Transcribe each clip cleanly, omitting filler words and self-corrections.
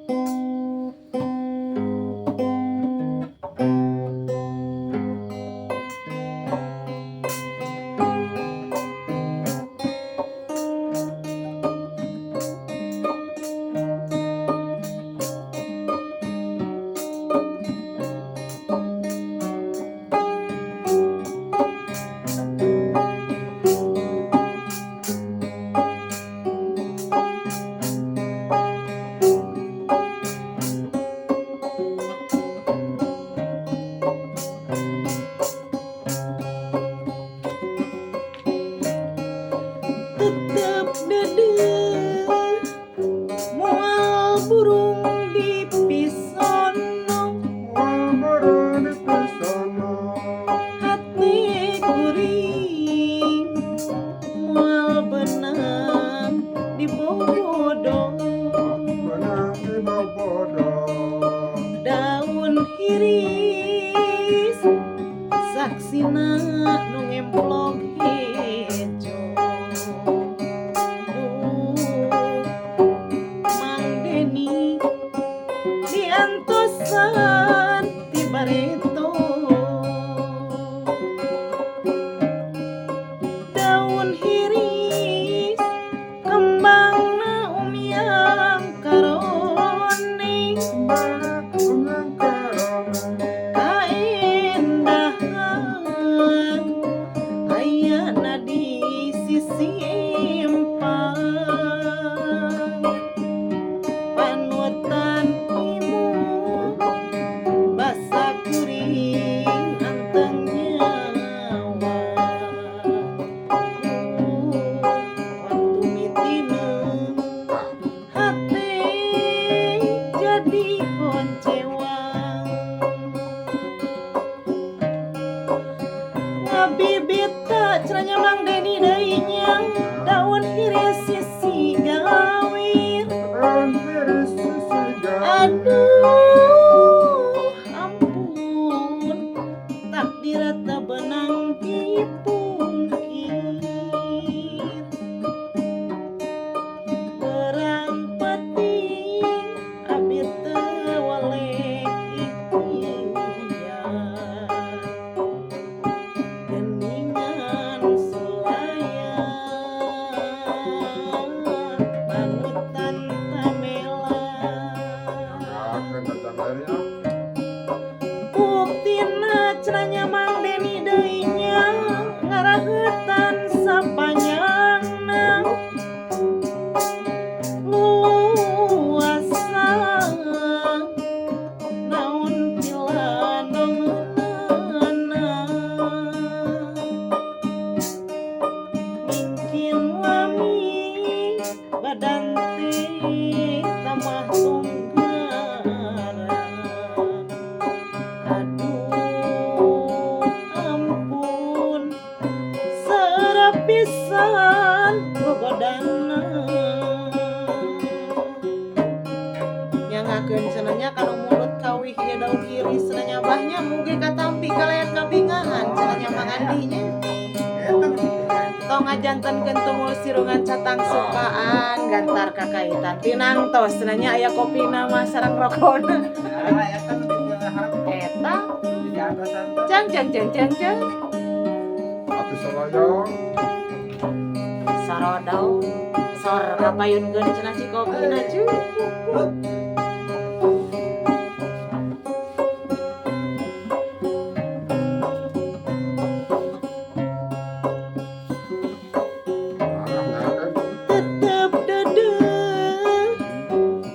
Tetep dedeuh moal burung dipisono, hati kuring moal benang dibodong, daun hiris saksina nu ngemplok hejo. Mang Deni diantosan ti bareto, daun hiris kembangna umyang karone, kaendahan ayana di sisi empang, panutan imut basa kuring anteng nyawa, waktu mitineu hate jadi koncewang, ngabibita cenanya Mang Deni deui nya daun hiris sisi gawir. Aduh ampun, takdir teu beunang dipungkir, berang penting abi teu waleh ikhtiar, geningan sulayan panutan tamela, buktina cenanya Mang Deni deui nya ngaraheutan sapanyangna luasa naon pilanongeunana, mungkin lami badan teh tamah tunggaran. Aduh ampun, seureup pisan gogodana, nyangakeun cenanya kana mulut kawih ieu daun hiris cenanya bahnya mugi katampi kalayan kabingahan cenanya Mang Andi nya. Tong ngajantenkeun tumul sirungan catang sukaan gantar kakaitan tinang tos cenanya aya kopina mah sareng rokona. Eta cang sarodau sor kapayunkeun cenah si kopina cukup. Tetep dedeuh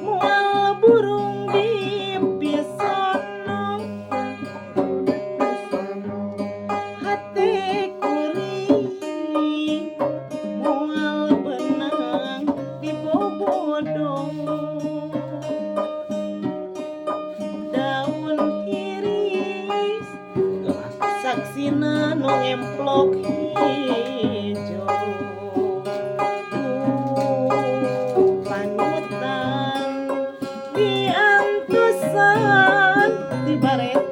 moal burung dipisono, hate kuring moal benang dibobodong, daun hiris saksina nu ngemplok hejo. Panutan diantosan ti bareto,